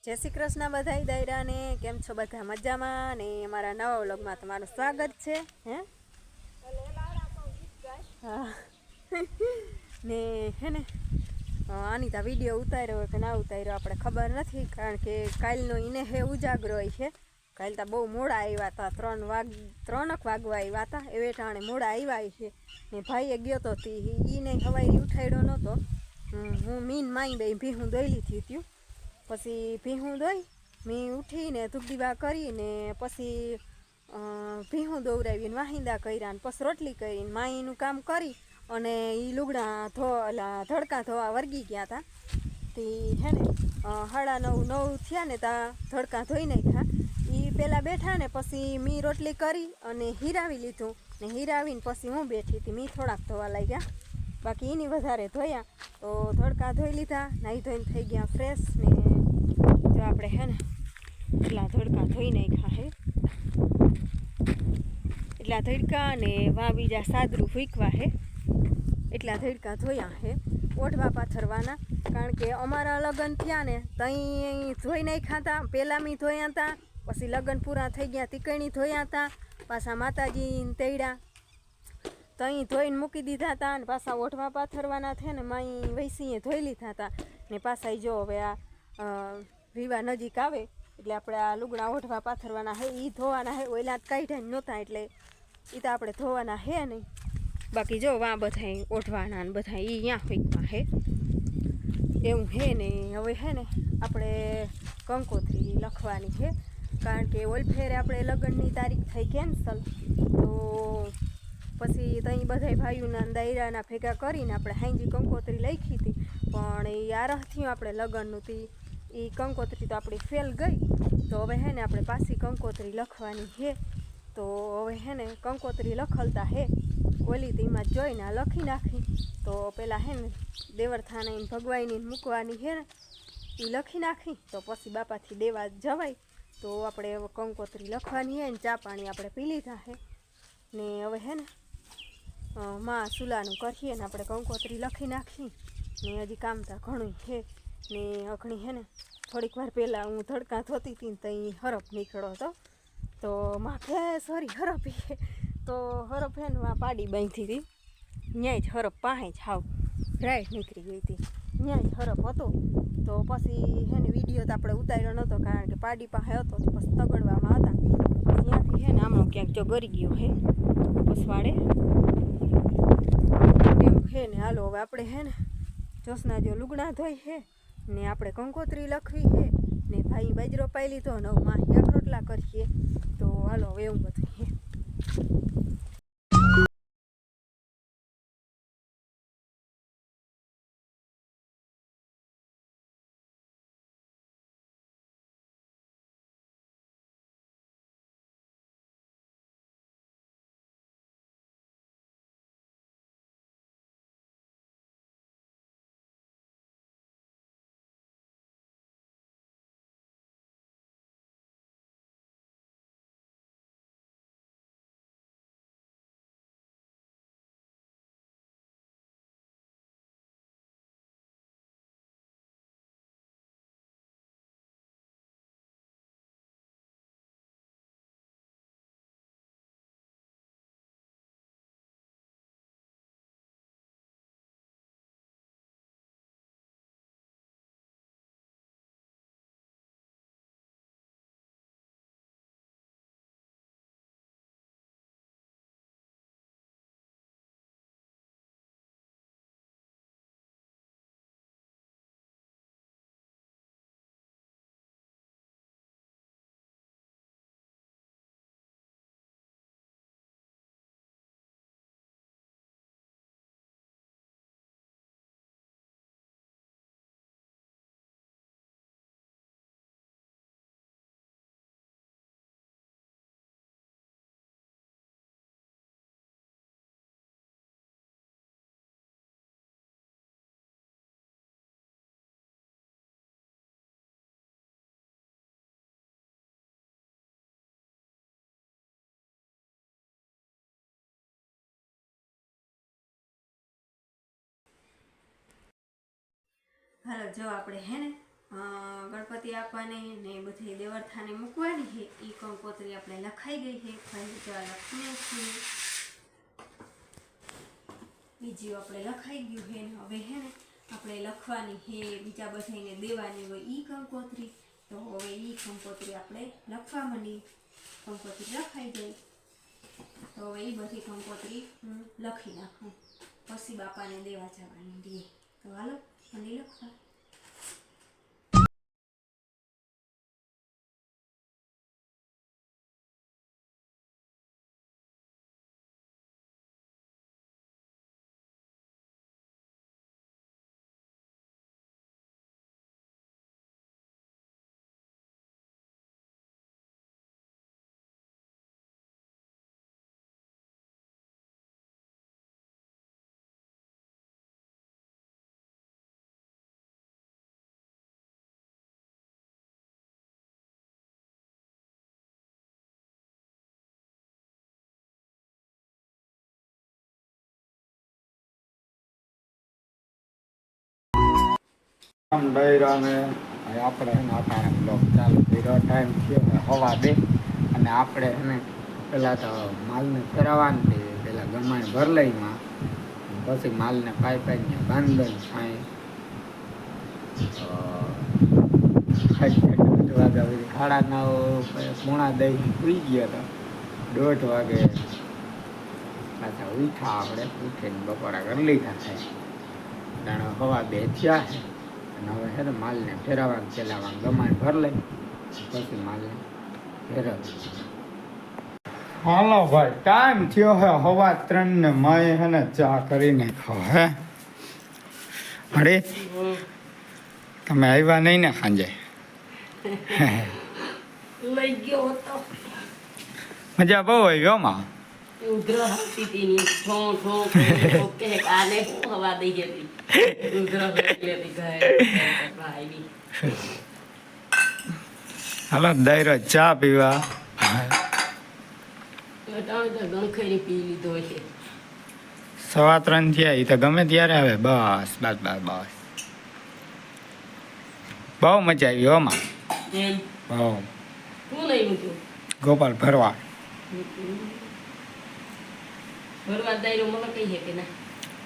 जय श्री कृष्ण बधाई दायरा ने केम छो बधा मजामां ने अमारा नवा व्लॉगमां तमारुं स्वागत छे। हे हाँ ने हे ने आनी ता विडियो उतार्यो के ना उतार्यो आपणे खबर नथी, कारण के कालनो ईने हे उजागरो छे। काल ता बहु मोड़ा आव्या था, 3 वागवा आव्या था, एवे टाणे मोड़ा आव्या छे ने भाईए गयो तो ईने हवारी उठाड्यो नतो। हूँ मीन माई बे भीहूं दोई लीधी थी, पछी भीहूं दोई मी उठीने धूपदीवा करीने पछी भीहूं दौरावीने वाहिंदा कर्या ने पछी रोटली करीने माईनुं काम करी अने ई लुगड़ा धड़का धोवा वर्गी गया था। ती है ने 8:30 थया ने ता धड़का धोई नाख्या। ई पेला बैठा ने पछी मी रोटली करी अने हीरावी लीधुं ने हीरावीने पछी हूँ बैठी थी। मी थोड़ाक धोवा लाग्या, बाकी एनी वधारे धोया तो धड़का धोई लीधा, नाई धोईने थई गया फ्रेश ने जो आपणे है ने એટલા ધડકા ધોઈ નાખ્યા है, એટલા ધડકા ने वा बीजा सादरू फूकवा है, એટલા ધડકા ધોયા है। ओढवा पाथरवाना, कारण के अमारा लग्न थया ने तई धोई नाख्या था। पेला मी धोया था, पछी लग्न पूरा थई गया तीकणी धोया था, पाछा माताजी तेड़ा तई धोईने मूकी दीधा था ने पाछा ओढवा पाथरवाना थे ने माई वैसीए धोई लीधा था ने पाछा जो हवे आ विवाह नजीक आवे એટલે આપણે આ લુગડા ઓઢવા પાથરવાના હે, ઈ ધોવાના હે। ઓઈલા કાઢ્યા નહોતા એટલે ઈ તો આપણે ધોવાના હે નહીં। બાકી જો વા બધાય ઓઢવાના ને બધા ઈ અહીંયા ફેંકવા હે એવું હે ને। હવે હે ને આપણે કંકોત્રી લખવાની છે, કારણ કે ઓલ ફેરે આપણે લગ્નની તારીખ થઈ કેન્સલ, તો પછી તઈ બધાય ભાઈઓના દાયરાના ભેગા કરીને આપણે હાંજી કંકોત્રી લખી હતી, પણ એ આરહ થયું આપણે લગ્નનું તી એ કંકોત્રી તો આપણી ફેલ ગઈ। તો હવે હે ને આપણે પાછી કંકોત્રી લખવાની છે। તો હવે હે ને કંકોત્રી લખલતા હે ઓલી તેમાં જોઈને લખી નાખી। તો પેલા હે ને દેવરથાને ભગવાઈની મૂકવાની છે ને એ લખી નાખી, તો પછી બાપાથી દેવા જવાય। તો આપણે કંકોત્રી લખવાની છે ને ચા પાણી આપણે પી લીધા છે ને હવે હે ને માં સુલાનું કરીએ ને આપણે કંકોત્રી લખી નાખી ને હજી કામ તા ઘણું છે ને અઘણી હે ने थोड़ीक वार पहला हूँ धड़का धोती थी तई हरफ निकलो तो माथे सॉरी हरफ है, तो हरफ है वहाँ पाड़ी बांधी थी, न्याय ज हरफ पाहे ज हाव राइट निकली गई थी, न्याय ज हरफ हतो। तो पछी है ने विडियो तो आपणे उतार्यो नतो, कारण के पाड़ी पाहे हतो तो पछी तगड़वामां हता, त्यांथी है ने आमणो क्यांक जो गरी गयो है पसवाड़े एम है ने। हालो हवे आपणे है ने जोसना जो लुगड़ा धोई है ने आपणे कंकोत्री लखवी है ने भाई बाजरो पाई लीधो ने माही एक रोटला करीए। तो हालो हवे एवुं बधुं है। હાલો જો આપણે હે ને ગણપતિ ગણપતિ આપવાને ને બધી દેવરથાને મૂકવાની છે એ કંકોત્રી આપણે લખાઈ ગઈ છે ફરી જવા લખીને છીએ બીજી આપણે લખાઈ ગયું છે ને હવે હે ને આપણે લખવાની છે બીજા બધાને દેવાની હોય એ કંકોત્રી તો હવે એ કંકોત્રી આપણે લખવા માંડી કંકોત્રી લખાઈ ગઈ તો હવે એ બધી કંકોત્રી હું લખી નાખું પછી બાપાને દેવા જવાની દે તો હાલો મને લખવા ડાયરા ને આપણે નાતાને બ્લોક ચાલુ કર્યો ટાઈમ થયો ને હવા દે અને આપણે એને પહેલાં તો માલને ફેરવવાનું તે પહેલાં ગમાણે ભર લઈમાં પછી માલને પાઈને બાંધન થાય 8 વાગ્યા સુધી 9:30 પોણા 10 સુઈ ગયા હતા 1:30 વાગે પાછા ઉઠા આપણે ઉઠીને બપોરા કરી લીધા થાય જાણે હવા 2 થયા છે અને હવે છે ને માલને ફેરવવાનું ચલાવવાનું ગમાણ ભર લઈ પછી માલને ફેરવવાનું હાલો ભાઈ ટાઈમ થયો હે 3:15 ને મેં હે ને ચા કરીને ખાવ હે અરે તમે આવ્યા નહીં ને સાંજે લઈ ગયો હતો મજા બહુ આવી માં ઉધરો હતી તેની ઠો ઠો ઓકે આને હવા દઈ ગઈ ઉધરો લેતી ગઈ ભાઈ હાલો દાયરો ચા પીવા તો ગંખરી પી લીધો છે 3:15 થયા એ તો ગમે ત્યારે આવે બસ બસ બસ બસ બહુ મજા આવી હો માં એમ બહુ શું લઈ મૂક્યું ગોપાલ ભરવા ભરવા દાયરો મને કઈ છે કે ના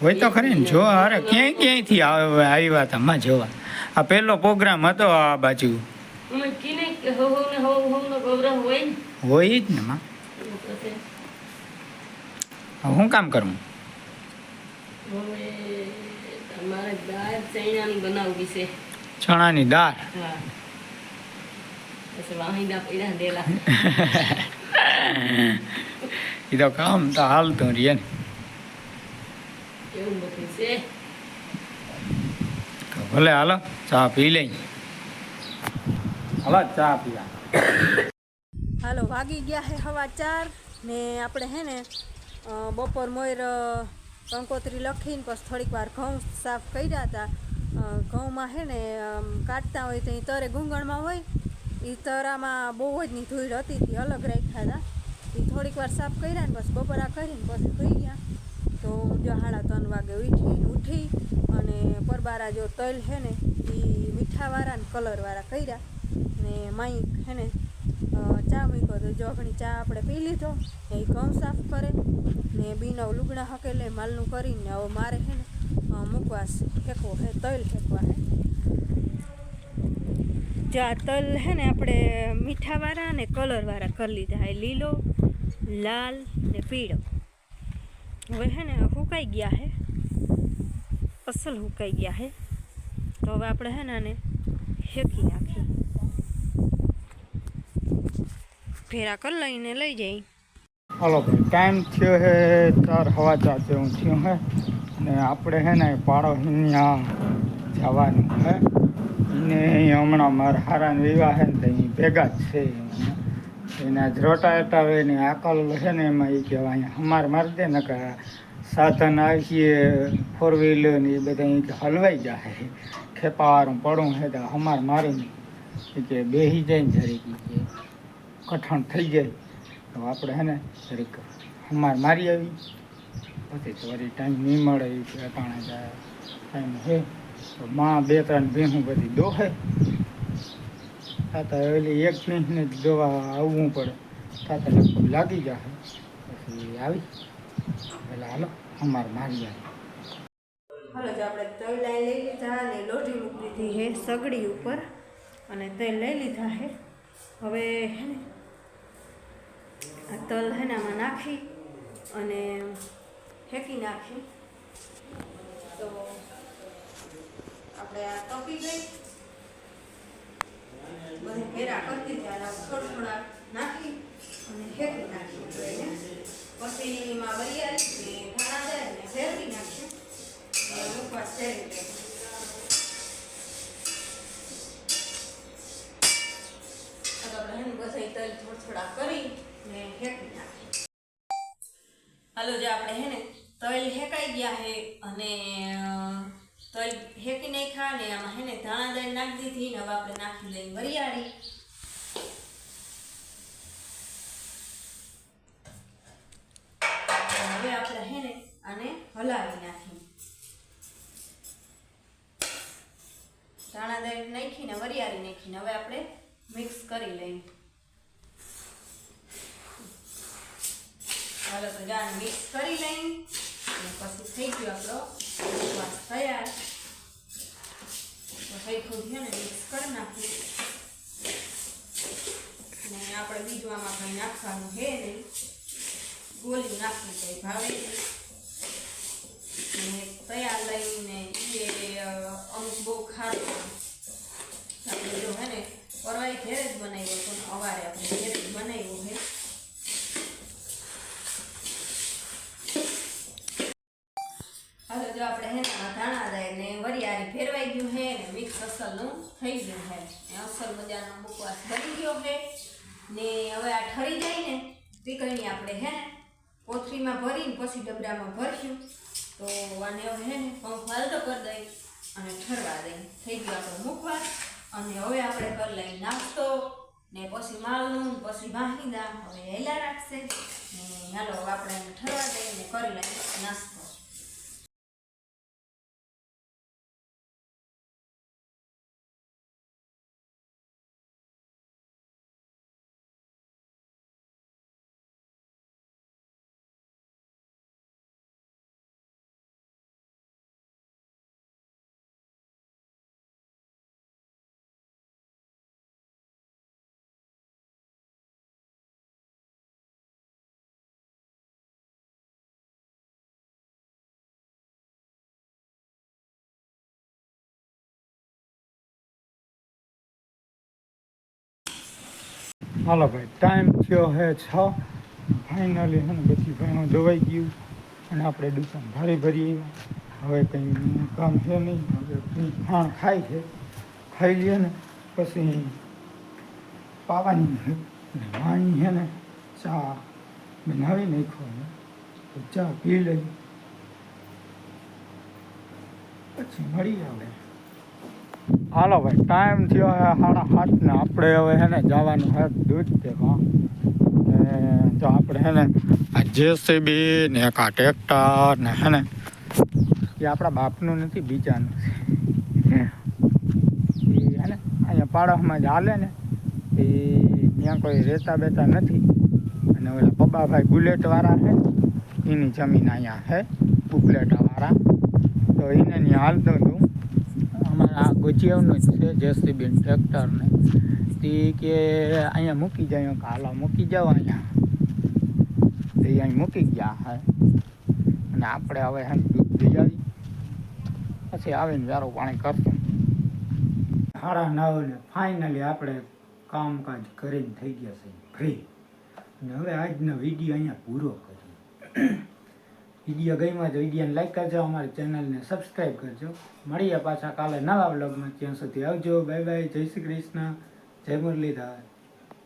હોય તો ખરી ને જો અરે ક્યાંયથી આવ્યા હતા માં જોવા આ પહેલો પ્રોગ્રામ હતો આ બાજુ અમે કીને કે હો ને હો નો ગૌરવ હોય ને હોય જ ને માં હું કામ કરું હવે તમારે દાળ ચણાની બનાવવી છે ચણાની દાળ હા પછી વાહિંદા પૈડા દેલા એ તો કામ તો હાલતું રહીએ ને એવું બધું છે તો ભલે હાલો ચા પી લઈ હાલો ચા પીવા હાલો વાગી ગયા હે 4:15 ને આપણે હે ને બપોર મોર કંકોત્રી લખીને પછી થોડીક વાર ઘઉં સાફ કર્યા હતા ઘઉંમાં હે ને કાઢતા હોય તો એ તરે ગુંગળમાં હોય એ તરામાં બહુ જ ની ધૂળ હતી તે અલગ રાખ્યા હતા એ થોડીક વાર સાફ કર્યા ને પછી બપોરા કરીને પછી સુઈ ગયા તો જો 3:30 વાગે ઉઠી અને પરબારા જો તલ છે ને એ મીઠાવાળા ને કલરવાળા કર્યા ને માઈ છે ને ચા મૂક્યો તો જો ઘણી ચા આપણે પી લીધો એ ઘઉં સાફ કરે ને બીનો લુગડા હકેલે માલનું કરીને હવે મારે છે ને મૂકવા ફેંકવો હે તલ ફેંકવા હે જો આ તલ છે ને આપણે મીઠાવાળા ને કલરવાળા કરી લીધા એ લીલો લાલ ને પીળો હવે છે ને સુકાઈ ગયા હે અસલ સુકાઈ ગયા હે તો હવે આપણે છે ને આને શેકી નાખીએ ફેરા કરી લઈને લઈ જઈ હાલો ભાઈ ટાઈમ થયો હે 4:15 જેવું થયું હે ને આપણે હે ને પાડો ત્યાં જવાનું હે એને હમણાં મારા હારાને વિવાહ હે ને તો અહીં ભેગા જ છે એના જ રોટાટા હોય ને આકલ છે ને એમાં એ કહેવાય અહીંયા હમાર મારી દે ને કે સાધન આવીએ 4 વ્હીલર ને એ બધા અહીં હલવાઈ જાય ખેપાવાળું પડું છે તો હમાર મારીને એ કે બેસી જાય ને જરીક કે કઠણ થઈ જાય તો આપણે હે ને જરીક હમાર મારી આવી પછી તો વળી ટાઈમ નહીં મળે એ કે અટાણે જાય ટાઈમ હે તો માં 2-3 ભેહું બધી દોહે થતા ઓલી એક ફીસને જ દવા આવવું પડે થતા લગભગ લાગી જશે પછી આવી એટલે હાલો અમારે મારી જાય. હાલો જો આપણે તલ લઈ લીધા અને લોઢી મૂકી દીધી હે સગડી ઉપર અને તેલ લઈ લીધા હે. હવે હે ને આ તલ હે ને આમાં નાખી અને ફેંકી નાખી તો આપણે આ તપી ગઈ બધે ઘેરા કરતી ત્યારે થોડા થોડા નાખી અને ફેંકી નાખી પછી એમાં વરિયાળી ને ધાણા જાય ને ફેરવી નાખ્યું મુખવાસ ફેરવી લઈએ. આપણે હે બધા તલ થોડા કરી ને ફેંકી નાખી. હાલો જે આપણે હે ને તલ હેકાઈ ગયા હે અને તલ હેકી નાખ્યા ને આમાં હે ને ધાણા દાળ નાખી દીધી ને હવે આપણે નાખી લઈએ વરિયાળી. હવે આપણે હે ને આને હલાવી નાખી. ધાણા દાળ નાખીને વરિયાળી નાખીને હવે આપણે મિક્સ કરી લઈએ. હાલો તો જાણ મિક્સ કરી લઈએ અને પછી થઈ ગયો આપણો મુખવાસ તૈયાર. તો હૈખું છે ને મિક્સ કરી નાખી ને આપણે બીજું આમાં કંઈ નાખવાનું છે નહીં, ગોળી નાખવું કંઈ ભાવે ને તૈયાર લઈને એ અમુક બહુ ખારું આપણે જો હે ને પરવાઈ ઘેર જ બનાવ્યો પણ અવારે આપણે ઘેર જ બનાવ્યું છે. હાલો જો આપણે હે ધાણા દાળ ને વરિયાળી ફેરવાઈ ગયું છે ને મિક્સ અસલનું થઈ ગયું છે ને અસલ મજાનો મુખવાસ બની ગયો છે ને હવે આ ઠરી જાય ને પીકળની આપણે હે ને કોથળીમાં ભરીને પછી ડબરામાં ભરશું તો આને હવે હે ને પંખ હાલતો કરી દઈ અને ઠરવા દઈ. થઈ ગયો આપણો મુખવાસ અને હવે આપણે કરી લઈએ નાસ્તો ને પછી માલનું પછી વાહિંદા હવે હેલા રાખશે ને હાલો આપણે એને ઠરવા દઈએ ને કરી લઈએ નાસ્તો. હાલો ભાઈ ટાઈમ થયો હે 6. ફાઇનલી હે ને બધી ભાઈમાં દવાઈ ગયું અને આપણે દુકાન ભરી હવે કંઈ કામ છે નહીં. હવે ખાણ ખાય છે ખાઈ લઈએ ને પછી પાવાની છે ને વાણી છે ને ચા બનાવી નાખો તો ચા પી લઈ પછી મળી આવે. હાલો ભાઈ ટાઈમ થયો હે 7:30 ને આપણે હવે હે ને જવાનું હે દૂધ દેવા. તો આપણે હે ને આ જેસીબી ને એક આ ટ્રેક્ટર ને હે ને એ આપણા બાપનું નથી બીજાનું છે. એ હે ને અહીંયા પાડોશમાં જ હાલે ને એ ત્યાં કોઈ રહેતા બેતા નથી અને ઓલા પબ્બાભાઈ બુલેટવાળા છે એની જમીન અહીંયા છે બુલેટાવાળા તો એને ત્યાં હાલતો હતું. અમારા ગુજિયાનું જ છે જેસીબી ટ્રેક્ટરને તે કે અહીંયા મૂકી જાય કે હાલો મૂકી જાઓ અહીંયા તે અહીં મૂકી ગયા હે અને આપણે હવે હે દૂધ લઈ આવી પછી આવીને વારો પાણી કરશું. 9:30 ફાઇનલી આપણે કામકાજ કરીને થઈ ગયા છે ફ્રી અને હવે આજનો વિડીયો અહીંયા પૂરો કરીએ. વિડીયો ગમ્યો તો વિડીયોને લાઈક કરજો, અમારી ચેનલને સબસ્ક્રાઈબ કરજો. મળીએ પાછા કાલે નવા વ્લોગમાં. ત્યાં સુધી આવજો. Bye bye. જય શ્રી કૃષ્ણ. જય મુરલીધર.